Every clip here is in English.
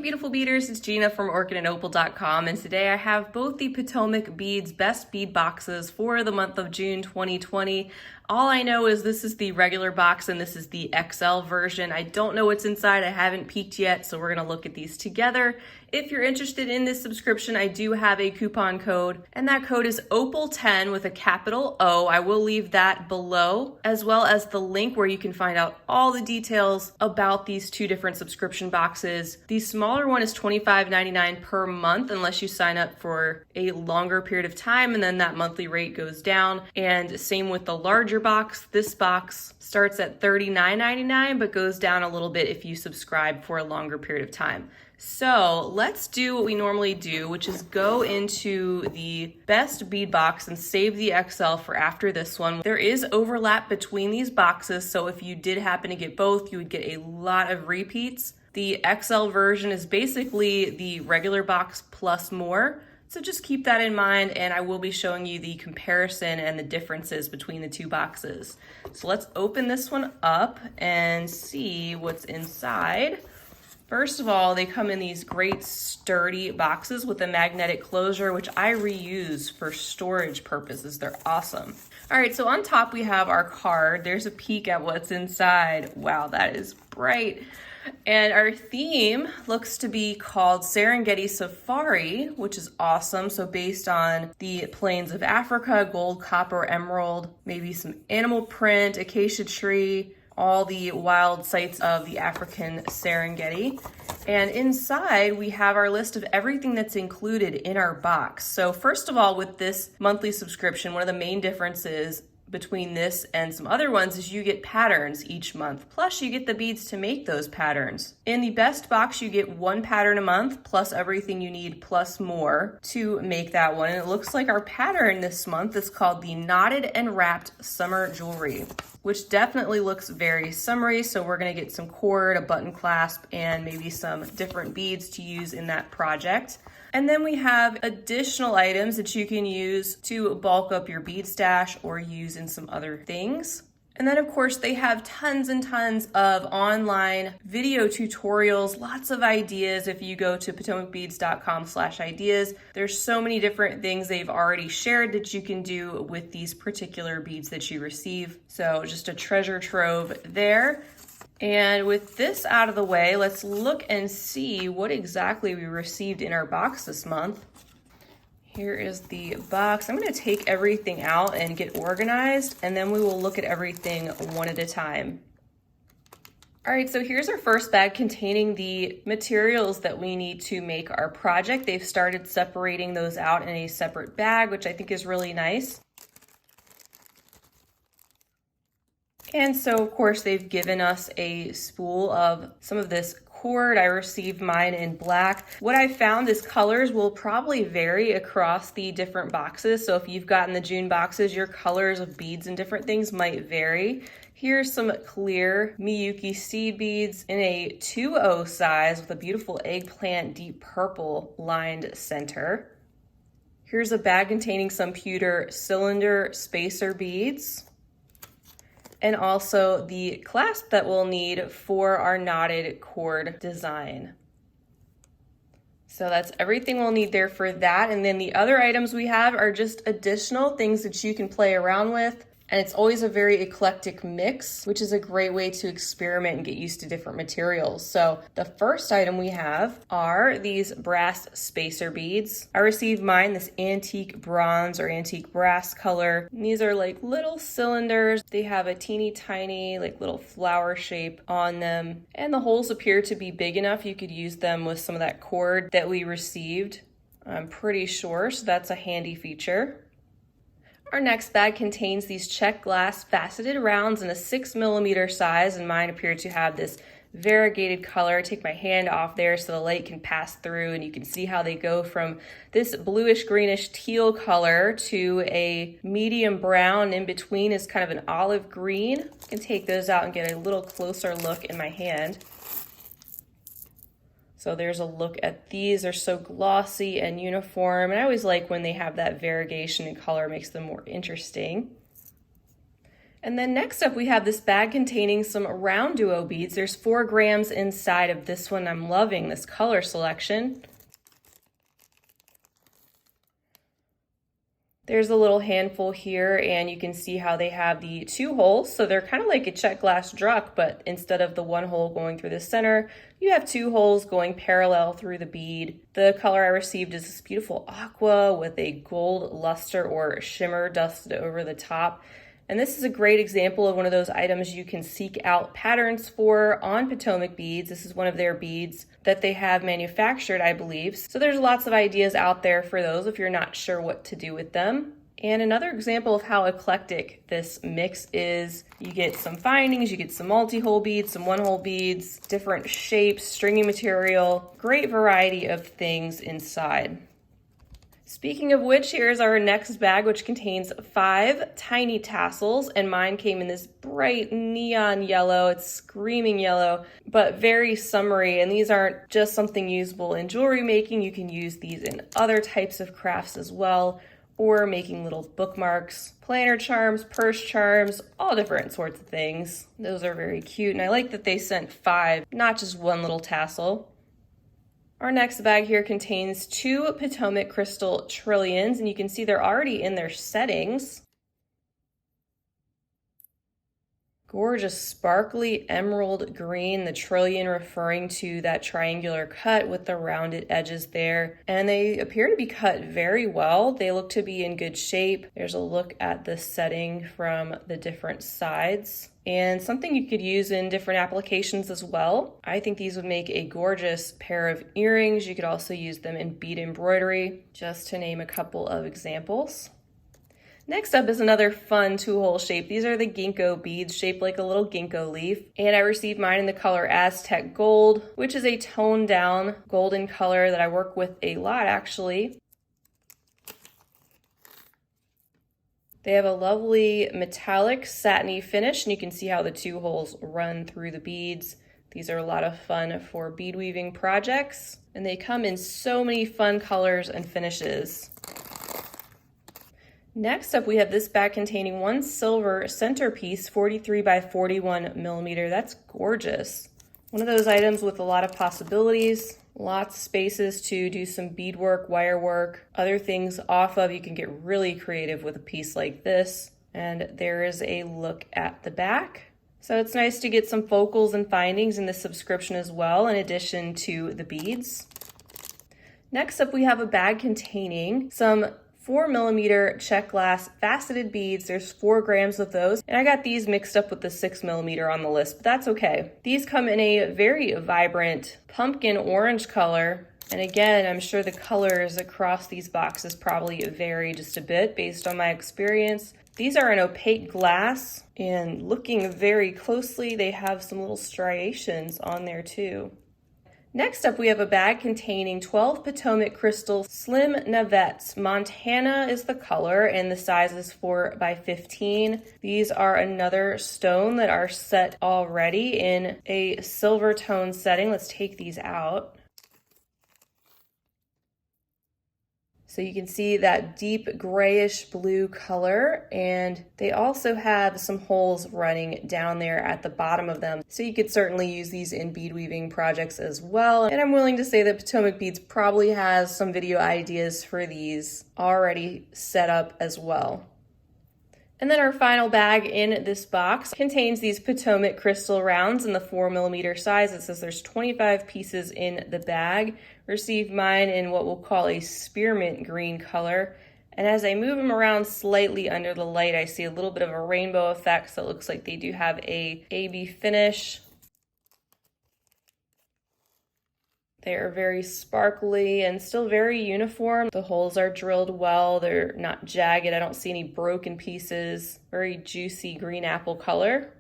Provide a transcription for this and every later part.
beautiful beaders, it's Gina from Orchid and Opal.com, and today I have both the Potomac Beads Best Bead boxes for the month of June 2020. All I know is this is the regular box and this is the XL version. I don't know what's inside, I haven't peeked yet, so we're gonna look at these together. If you're interested in this subscription, I do have a coupon code, and that code is OPAL10 with a capital O. I will leave that below, as well as the link where you can find out all the details about these two different subscription boxes. The smaller one is $25.99 per month unless you sign up for a longer period of time, and then that monthly rate goes down. And same with the larger box. This box starts at $39.99 but goes down a little bit if you subscribe for a longer period of time. So let's do what we normally do, which is go into the best bead box and save the XL for after this one. There is overlap between these boxes, so if you did happen to get both, you would get a lot of repeats. The XL version is basically the regular box plus more. So just keep that in mind, and I will be showing you the comparison and the differences between the two boxes. So let's open this one up and see what's inside. First of all, they come in these great sturdy boxes with a magnetic closure, which I reuse for storage purposes. They're awesome. All right, so on top we have our card. There's a peek at what's inside. Wow, that is bright. And our theme looks to be called Serengeti Safari, which is awesome. So based on the plains of Africa, gold, copper, emerald, maybe some animal print, acacia tree, all the wild sites of the African Serengeti. And inside we have our list of everything that's included in our box. So first of all, with this monthly subscription, one of the main differences between this and some other ones is you get patterns each month, plus you get the beads to make those patterns. In the best box, you get one pattern a month, plus everything you need, plus more to make that one. And it looks like our pattern this month is called the Knotted and Wrapped Summer Jewelry, which definitely looks very summery. So we're gonna get some cord, a button clasp, and maybe some different beads to use in that project. And then we have additional items that you can use to bulk up your bead stash or use in some other things. And then of course they have tons and tons of online video tutorials, lots of ideas. If you go to potomacbeads.com/ideas, there's so many different things they've already shared that you can do with these particular beads that you receive. So just a treasure trove there. And with this out of the way, let's look and see what exactly we received in our box this month. Here is the box. I'm going to take everything out and get organized, and then we will look at everything one at a time. All right, so here's our first bag containing the materials that we need to make our project. They've started separating those out in a separate bag, which I think is really nice. And so, of course, they've given us a spool of some of this cord. I received mine in black. What I found is colors will probably vary across the different boxes. So if you've gotten the June boxes, your colors of beads and different things might vary. Here's some clear Miyuki seed beads in a 2.0 size with a beautiful eggplant deep purple lined center. Here's a bag containing some pewter cylinder spacer beads, and also the clasp that we'll need for our knotted cord design. So that's everything we'll need there for that. And then the other items we have are just additional things that you can play around with. And it's always a very eclectic mix, which is a great way to experiment and get used to different materials. So the first item we have are these brass spacer beads. I received mine this antique bronze or antique brass color. And these are like little cylinders. They have a teeny tiny like little flower shape on them. And the holes appear to be big enough you could use them with some of that cord that we received, I'm pretty sure. So that's a handy feature. Our next bag contains these Czech glass faceted rounds in a 6mm size, and mine appear to have this variegated color. Take my hand off there so the light can pass through, and you can see how they go from this bluish greenish teal color to a medium brown. In between is kind of an olive green. I can take those out and get a little closer look in my hand. So there's a look at these. They're so glossy and uniform. And I always like when they have that variegation in color, makes them more interesting. And then next up we have this bag containing some round duo beads. There's 4 grams inside of this one. I'm loving this color selection. There's a little handful here, and you can see how they have the 2 holes. So they're kind of like a Czech glass druck, but instead of the 1 hole going through the center, you have 2 holes going parallel through the bead. The color I received is this beautiful aqua with a gold luster or shimmer dusted over the top. And this is a great example of one of those items you can seek out patterns for on Potomac Beads. This is one of their beads that they have manufactured, I believe. So there's lots of ideas out there for those if you're not sure what to do with them. And another example of how eclectic this mix is, you get some findings, you get some multi-hole beads, some one-hole beads, different shapes, stringy material, great variety of things inside. Speaking of which, here's our next bag, which contains 5 tiny tassels, and mine came in this bright neon yellow. It's screaming yellow, but very summery, and these aren't just something usable in jewelry making. You can use these in other types of crafts as well, or making little bookmarks, planner charms, purse charms, all different sorts of things. Those are very cute, and I like that they sent 5, not just 1 little tassel. Our next bag here contains 2 Potomac crystal trillions, and you can see they're already in their settings. Gorgeous sparkly emerald green, the trillion referring to that triangular cut with the rounded edges there. And they appear to be cut very well. They look to be in good shape. There's a look at the setting from the different sides. And something you could use in different applications as well. I think these would make a gorgeous pair of earrings. You could also use them in bead embroidery, just to name a couple of examples. Next up is another fun 2-hole shape. These are the Gingko beads, shaped like a little ginkgo leaf. And I received mine in the color Aztec Gold, which is a toned down golden color that I work with a lot actually. They have a lovely metallic satiny finish, and you can see how the 2 holes run through the beads. These are a lot of fun for bead weaving projects, and they come in so many fun colors and finishes. Next up, we have this bag containing 1 silver centerpiece, 43 by 41 millimeter. That's gorgeous. One of those items with a lot of possibilities, lots of spaces to do some beadwork, wire work, other things off of. You can get really creative with a piece like this. And there is a look at the back. So it's nice to get some focals and findings in this subscription as well, in addition to the beads. Next up, we have a bag containing some 4 millimeter Czech glass faceted beads. There's 4 grams of those, and I got these mixed up with the 6 millimeter on the list, but that's okay. These come in a very vibrant pumpkin orange color, and again, I'm sure the colors across these boxes probably vary just a bit based on my experience. These are an opaque glass, and looking very closely, they have some little striations on there too. Next up, we have a bag containing 12 Potomac crystal slim navettes. Montana is the color, and the size is 4 by 15. These are another stone that are set already in a silver tone setting. Let's take these out. So you can see that deep grayish blue color, and they also have some holes running down there at the bottom of them. So you could certainly use these in bead weaving projects as well. And I'm willing to say that Potomac Beads probably has some video ideas for these already set up as well. And then our final bag in this box contains these Potomac crystal rounds in the 4 millimeter size. It says there's 25 pieces in the bag. Received mine in what we'll call a spearmint green color. And as I move them around slightly under the light, I see a little bit of a rainbow effect. So it looks like they do have a AB finish. They are very sparkly and still very uniform. The holes are drilled well. They're not jagged. I don't see any broken pieces. Very juicy green apple color.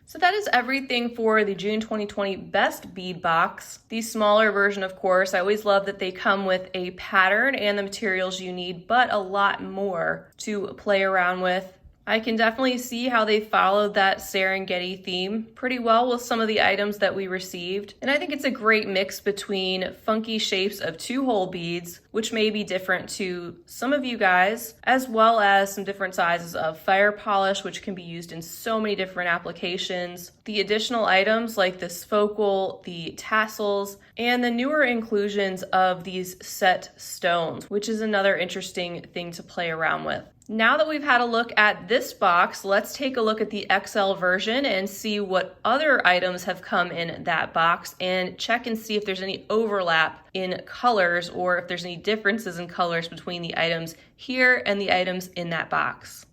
So that is everything for the June 2020 Best Bead Box. The smaller version, of course, I always love that they come with a pattern and the materials you need, but a lot more to play around with. I can definitely see how they followed that Serengeti theme pretty well with some of the items that we received. And I think it's a great mix between funky shapes of 2-hole beads, which may be different to some of you guys, as well as some different sizes of fire polish, which can be used in so many different applications. The additional items like this focal, the tassels, and the newer inclusions of these set stones, which is another interesting thing to play around with. Now that we've had a look at this box, let's take a look at the XL version and see what other items have come in that box and check and see if there's any overlap in colors or if there's any differences in colors between the items here and the items in that box.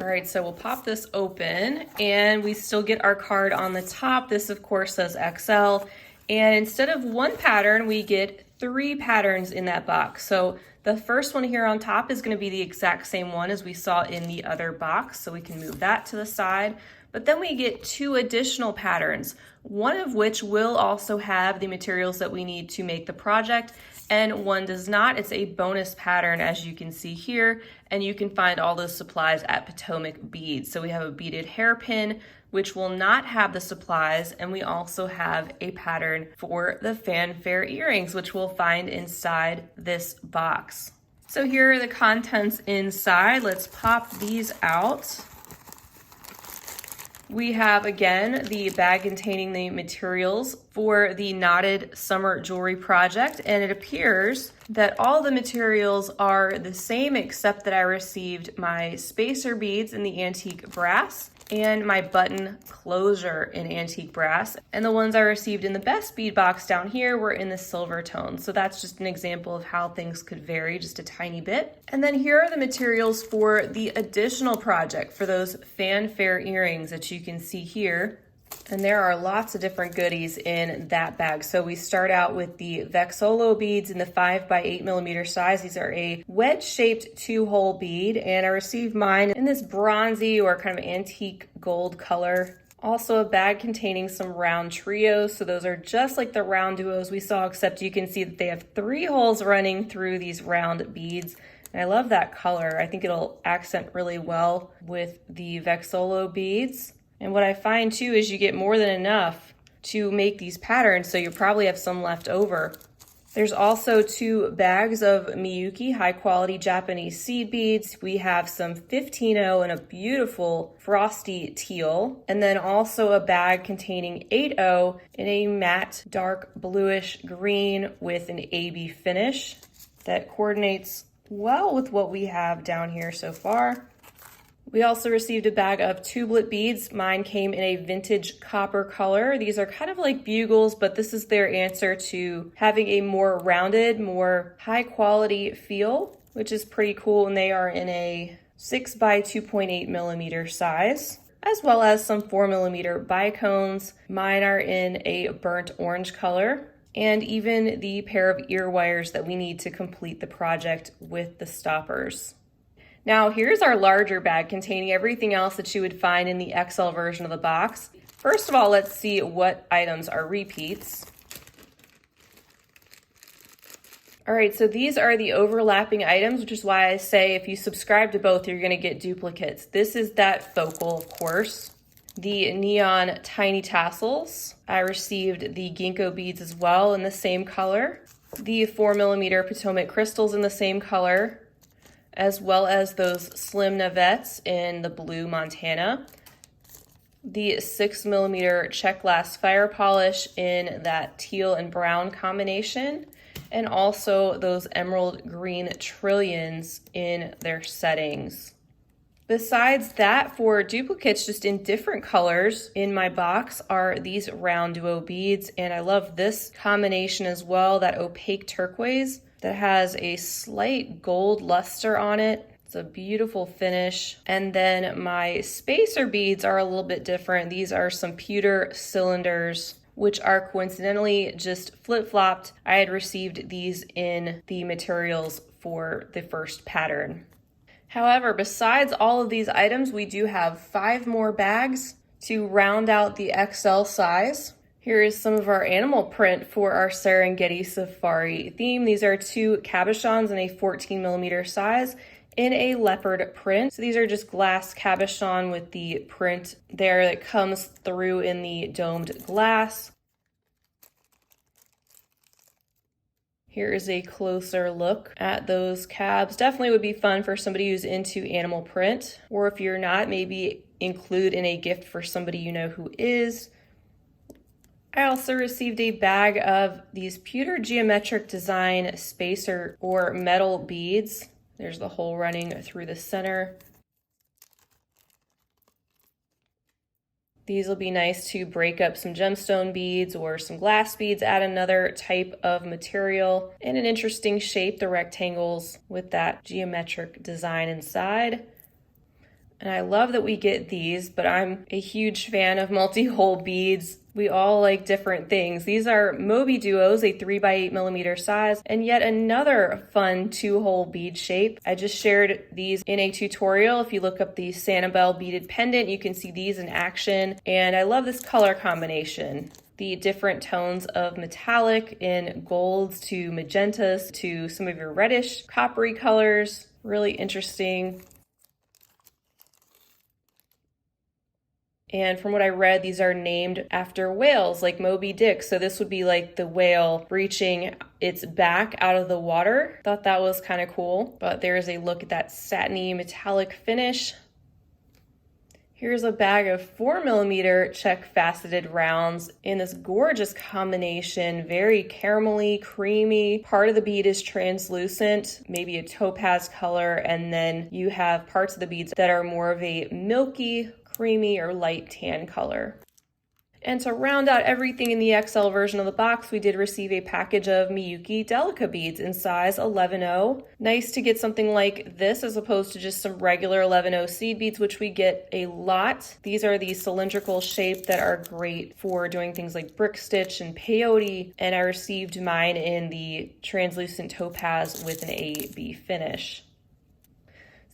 All right, so we'll pop this open and we still get our card on the top. This of course says XL, and instead of one pattern, we get 3 patterns in that box. So the first one here on top is going to be the exact same one as we saw in the other box, so we can move that to the side. But then we get 2 additional patterns, one of which will also have the materials that we need to make the project, and one does not. It's a bonus pattern, as you can see here, and you can find all those supplies at Potomac Beads. So we have a beaded hairpin, which will not have the supplies, and we also have a pattern for the fanfare earrings, which we'll find inside this box. So here are the contents inside. Let's pop these out. We have, again, the bag containing the materials for the knotted summer jewelry project, and it appears that all the materials are the same except that I received my spacer beads in the antique brass and my button closure in antique brass, and the ones I received in the best bead box down here were in the silver tone. So that's just an example of how things could vary just a tiny bit. And then here are the materials for the additional project for those fanfare earrings that you can see here. And there are lots of different goodies in that bag. So we start out with the Vexolo beads in the 5x8mm size. These are a wedge-shaped 2-hole bead, and I received mine in this bronzy or kind of antique gold color. Also a bag containing some round trios. So those are just like the round duos we saw, except you can see that they have 3 holes running through these round beads. And I love that color. I think it'll accent really well with the Vexolo beads. And what I find too is you get more than enough to make these patterns, so you probably have some left over. There's also 2 bags of Miyuki high quality Japanese seed beads. We have some 15-0 and a beautiful frosty teal, and then also a bag containing 8-0 in a matte dark bluish green with an AB finish that coordinates well with what we have down here so far. We also received a bag of Tulip beads. Mine came in a vintage copper color. These are kind of like bugles, but this is their answer to having a more rounded, more high quality feel, which is pretty cool. And they are in a 6x2.8mm size, as well as some 4mm bicones. Mine are in a burnt orange color, and even the pair of ear wires that we need to complete the project with the stoppers. Now here's our larger bag containing everything else that you would find in the XL version of the box. First of all, let's see what items are repeats. All right, so these are the overlapping items, which is why I say if you subscribe to both, you're gonna get duplicates. This is that focal, of course. The neon tiny tassels. I received the Gingko beads as well in the same color. The 4mm Potomac crystals in the same color, as well as those slim navettes in the blue Montana. The 6mm Czech glass fire polish in that teal and brown combination, and also those emerald green trillions in their settings. Besides that, for duplicates just in different colors in my box are these round duo beads, and I love this combination as well, that opaque turquoise that has a slight gold luster on it. It's a beautiful finish. And then my spacer beads are a little bit different. These are some pewter cylinders, which are coincidentally just flip-flopped. I had received these in the materials for the first pattern. However, besides all of these items, we do have 5 more bags to round out the XL size. Here is some of our animal print for our Serengeti Safari theme. These are 2 cabochons in a 14mm size in a leopard print. So these are just glass cabochon with the print there that comes through in the domed glass. Here is a closer look at those cabs. Definitely would be fun for somebody who's into animal print, or if you're not, maybe include in a gift for somebody you know who is. I also received a bag of these pewter geometric design spacer or metal beads. There's the hole running through the center. These will be nice to break up some gemstone beads or some glass beads, add another type of material in an interesting shape, the rectangles with that geometric design inside. And I love that we get these, but I'm a huge fan of multi-hole beads. We all like different things. These are Moby Duos, a 3x8mm size, and yet another fun 2-hole bead shape. I just shared these in a tutorial. If you look up the Sanibel beaded pendant, you can see these in action. And I love this color combination. The different tones of metallic in golds to magentas to some of your reddish coppery colors. Really interesting. And from what I read, these are named after whales like Moby Dick. So this would be like the whale reaching its back out of the water. Thought that was kind of cool. But there's a look at that satiny metallic finish. Here's a bag of 4mm Czech faceted rounds in this gorgeous combination, very caramelly, creamy. Part of the bead is translucent, maybe a topaz color, and then you have parts of the beads that are more of a milky, creamy, or light tan color. And to round out everything in the XL version of the box, we did receive a package of Miyuki Delica beads in size 11-0. Nice to get something like this as opposed to just some regular 11-0 seed beads, which we get a lot. These are the cylindrical shape that are great for doing things like brick stitch and peyote. And I received mine in the translucent topaz with an AB finish.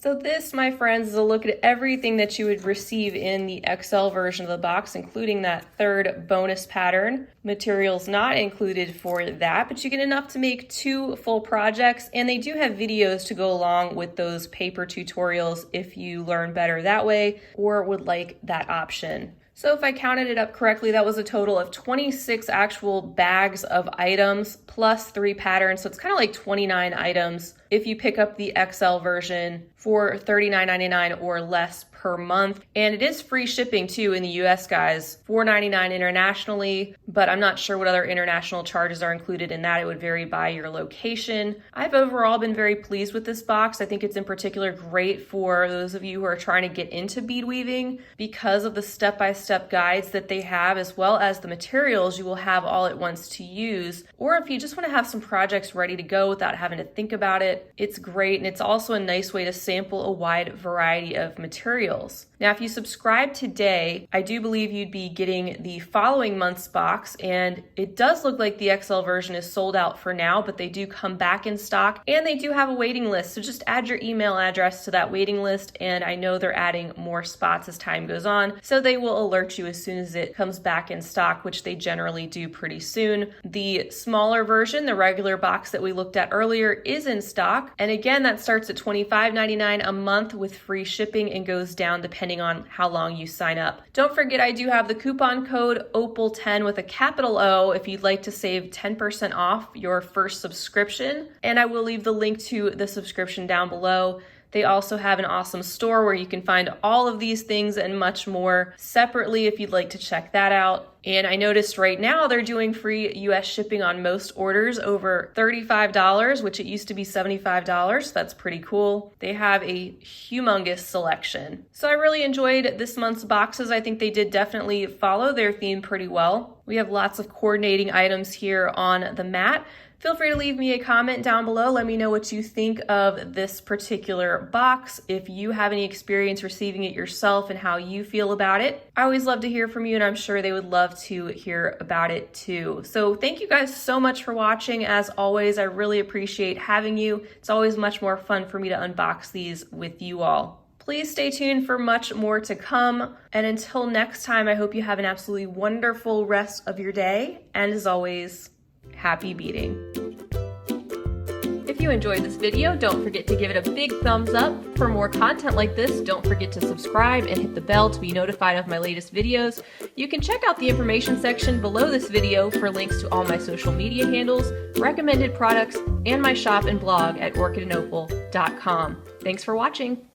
So this, my friends, is a look at everything that you would receive in the XL version of the box, including that third bonus pattern. Materials not included for that, but you get enough to make 2 full projects, and they do have videos to go along with those paper tutorials if you learn better that way or would like that option. So if I counted it up correctly, that was a total of 26 actual bags of items plus 3 patterns. So it's kind of like 29 items if you pick up the XL version for $39.99 or less per month. And it is free shipping too in the US, guys. $4.99 internationally, but I'm not sure what other international charges are included in that. It would vary by your location. I've overall been very pleased with this box. I think it's in particular great for those of you who are trying to get into bead weaving because of the step-by-step guides that they have, as well as the materials you will have all at once to use. Or if you just want to have some projects ready to go without having to think about it, it's great. And it's also a nice way to sample a wide variety of materials. Now, if you subscribe today, I do believe you'd be getting the following month's box, and it does look like the XL version is sold out for now, but they do come back in stock, and they do have a waiting list. So just add your email address to that waiting list, and I know they're adding more spots as time goes on, so they will alert you as soon as it comes back in stock, which they generally do pretty soon. The smaller version, the regular box that we looked at earlier, is in stock, and again, that starts at $25.99 a month with free shipping and goes down depending on how long you sign up. Don't forget, I do have the coupon code OPAL10 with a capital O if you'd like to save 10% off your first subscription, and I will leave the link to the subscription down below. They also have an awesome store where you can find all of these things and much more separately if you'd like to check that out. And I noticed right now they're doing free US shipping on most orders over $35, which it used to be $75. That's pretty cool. They have a humongous selection. So I really enjoyed this month's boxes. I think they did definitely follow their theme pretty well. We have lots of coordinating items here on the mat. Feel free to leave me a comment down below. Let me know what you think of this particular box, if you have any experience receiving it yourself and how you feel about it. I always love to hear from you, and I'm sure they would love to hear about it too. So thank you guys so much for watching. As always, I really appreciate having you. It's always much more fun for me to unbox these with you all. Please stay tuned for much more to come. And until next time, I hope you have an absolutely wonderful rest of your day. And as always, happy beading. If you enjoyed this video, don't forget to give it a big thumbs up. For more content like this, don't forget to subscribe and hit the bell to be notified of my latest videos. You can check out the information section below this video for links to all my social media handles, recommended products, and my shop and blog at orchidandopal.com. Thanks for watching.